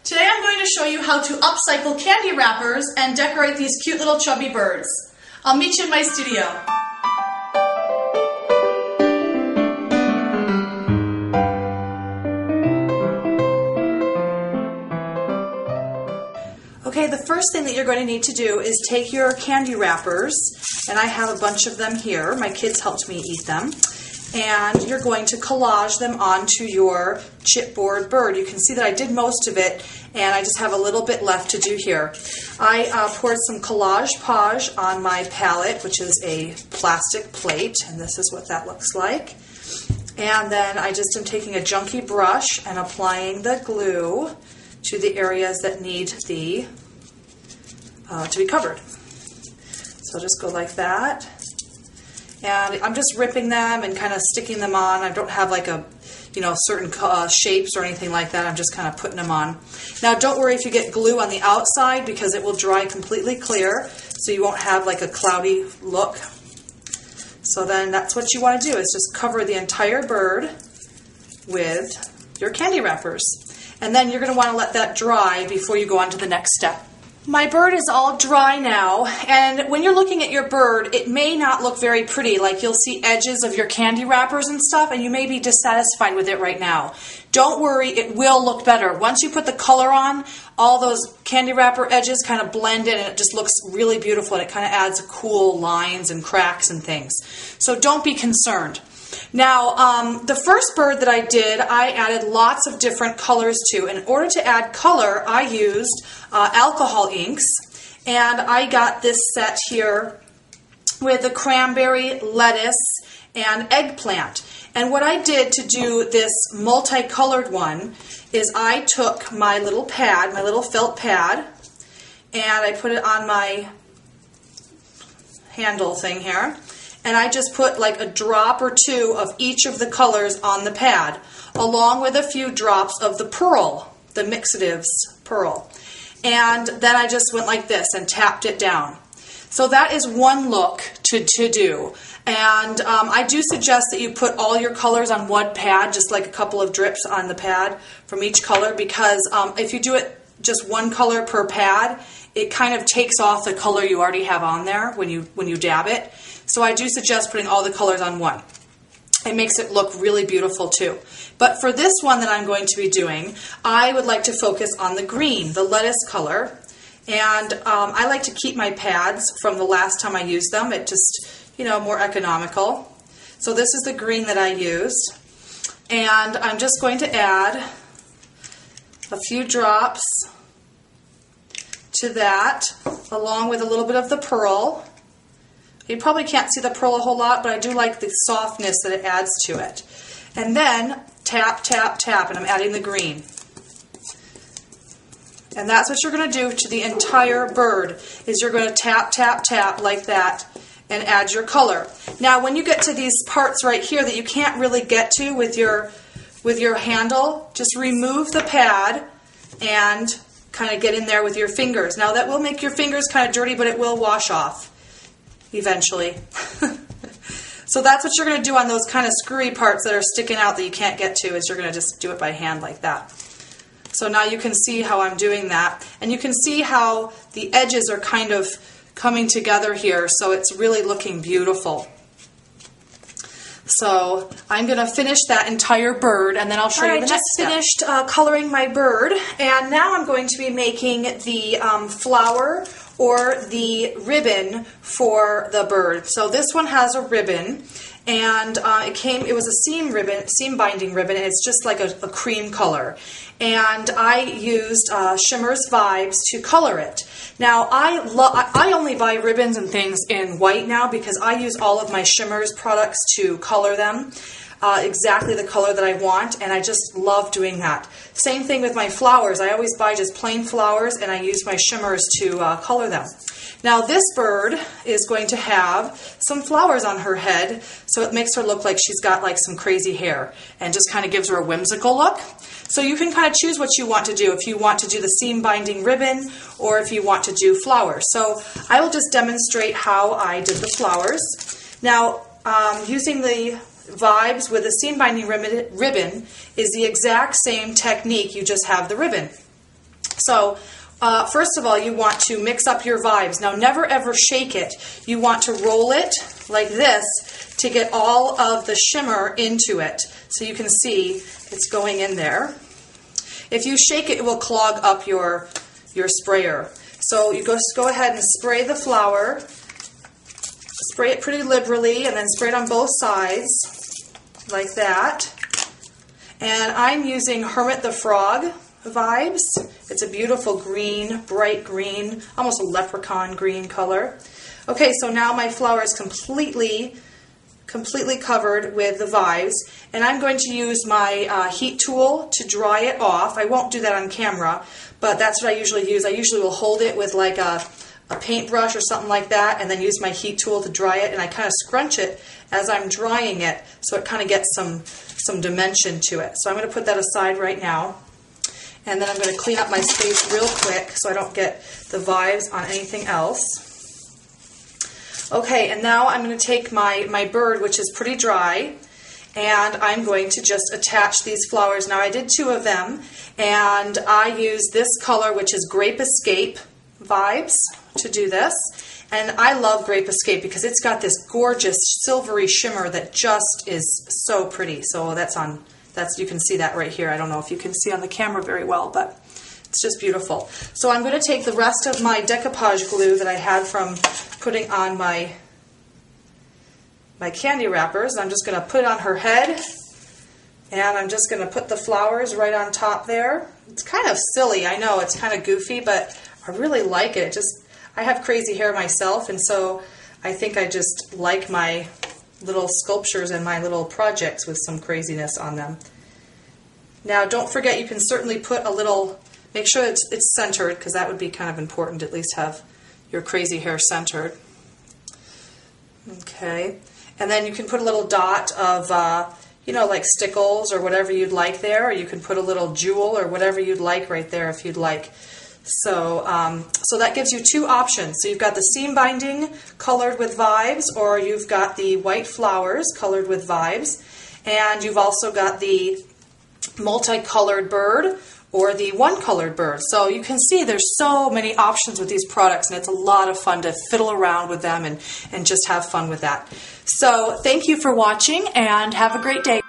Today I'm going to show you how to upcycle candy wrappers and decorate these cute little chubby birds. I'll meet you in my studio. Okay, the first thing that you're going to need to do is take your candy wrappers, and I have a bunch of them here. My kids helped me eat them. And you're going to collage them onto your chipboard bird. You can see that I did most of it, and I just have a little bit left to do here. I poured some Collage on my palette, which is a plastic plate, and this is what that looks like. And then I just am taking a junky brush and applying the glue to the areas that need the to be covered. So I'll just go like that. And I'm just ripping them and kind of sticking them on. I don't have like a, certain shapes or anything like that. I'm just kind of putting them on. Now don't worry if you get glue on the outside because it will dry completely clear, so you won't have like a cloudy look. So then that's what you want to do, is just cover the entire bird with your candy wrappers. And then you're going to want to let that dry before you go on to the next step. My bird is all dry now, and when you're looking at your bird, it may not look very pretty. Like you'll see edges of your candy wrappers and stuff, and you may be dissatisfied with it right now. Don't worry, it will look better. Once you put the color on, all those candy wrapper edges kind of blend in, and it just looks really beautiful, and it kind of adds cool lines and cracks and things. So don't be concerned. Now, the first bird that I did, I added lots of different colors to. In order to add color, I used alcohol inks, and I got this set here with a cranberry, lettuce, and eggplant. And what I did to do this multicolored one is I took my little pad, my little felt pad, and I put it on my handle thing here. And I just put like a drop or two of each of the colors on the pad, along with a few drops of the pearl, the Mixatives pearl. And then I just went like this and tapped it down. So that is one look to do. And I do suggest that you put all your colors on one pad, just like a couple of drips on the pad from each color, because if you do it just one color per pad, it kind of takes off the color you already have on there when you dab it. So I do suggest putting all the colors on one. It makes it look really beautiful too. But for this one that I'm going to be doing, I would like to focus on the green, the lettuce color. And I like to keep my pads from the last time I used them. It just, more economical. So this is the green that I used. And I'm just going to add a few drops to that, along with a little bit of the pearl. You probably can't see the pearl a whole lot, but I do like the softness that it adds to it. And then tap, tap, tap, and I'm adding the green. And that's what you're going to do to the entire bird, is you're going to tap, tap, tap like that and add your color. Now when you get to these parts right here that you can't really get to with your handle, just remove the pad and kind of get in there with your fingers. Now that will make your fingers kind of dirty, but it will wash off eventually. So that's what you're going to do on those kind of screwy parts that are sticking out that you can't get to, is you're going to just do it by hand like that. So now you can see how I'm doing that, and you can see how the edges are kind of coming together here, so it's really looking beautiful. So I'm going to finish that entire bird, and then I'll show you the next step. I just finished coloring my bird, and now I'm going to be making the flower or the ribbon for the bird. So this one has a ribbon, and it was a seam binding ribbon, and it's just like a cream color. And I used Shimmer's Vibes to color it. Now I only buy ribbons and things in white now, because I use all of my Shimmer's products to color them exactly the color that I want, and I just love doing that. Same thing with my flowers. I always buy just plain flowers, and I use my Shimmers to color them. Now this bird is going to have some flowers on her head, so it makes her look like she's got like some crazy hair, and just kind of gives her a whimsical look. So you can kind of choose what you want to do, if you want to do the seam binding ribbon or if you want to do flowers. So I will just demonstrate how I did the flowers. Now using the Vibes with a seam binding ribbon is the exact same technique, you just have the ribbon. So first of all, you want to mix up your vibes. Now, never ever shake it. You want to roll it like this to get all of the shimmer into it. So you can see it's going in there. If you shake it, it will clog up your sprayer. So you just go ahead and spray the flour. Spray it pretty liberally and then spray it on both sides like that. And I'm using Hermit the Frog vibes. It's a beautiful green, bright green, almost a leprechaun green color. Okay, so now my flour is completely covered with the vibes, and I'm going to use my heat tool to dry it off. I won't do that on camera, but that's what I usually use. I usually will hold it with like a paintbrush or something like that, and then use my heat tool to dry it, and I kind of scrunch it as I'm drying it so it kind of gets some dimension to it. So I'm going to put that aside right now, and then I'm going to clean up my space real quick so I don't get the vibes on anything else. Okay, and now I'm going to take my bird, which is pretty dry, and I'm going to just attach these flowers. Now, I did 2 of them, and I used this color, which is Grape Escape vibes, to do this. And I love Grape Escape because it's got this gorgeous silvery shimmer that just is so pretty. So you can see that right here. I don't know if you can see on the camera very well, but it's just beautiful. So I'm going to take the rest of my decoupage glue that I had from putting on my candy wrappers, and I'm just going to put it on her head, and I'm just going to put the flowers right on top there. It's kind of silly, I know, it's kind of goofy, but I really like it. I have crazy hair myself, and so I think I just like my little sculptures and my little projects with some craziness on them. Now, don't forget, you can certainly put a little, make sure it's centered, because that would be kind of important, at least have your crazy hair centered. Okay, and then you can put a little dot of, like stickles or whatever you'd like there, or you can put a little jewel or whatever you'd like right there if you'd like. So, so that gives you 2 options. So you've got the seam binding colored with vibes, or you've got the white flowers colored with vibes, and you've also got the multicolored bird or the one-colored bird. So you can see there's so many options with these products, and it's a lot of fun to fiddle around with them and just have fun with that. So thank you for watching, and have a great day.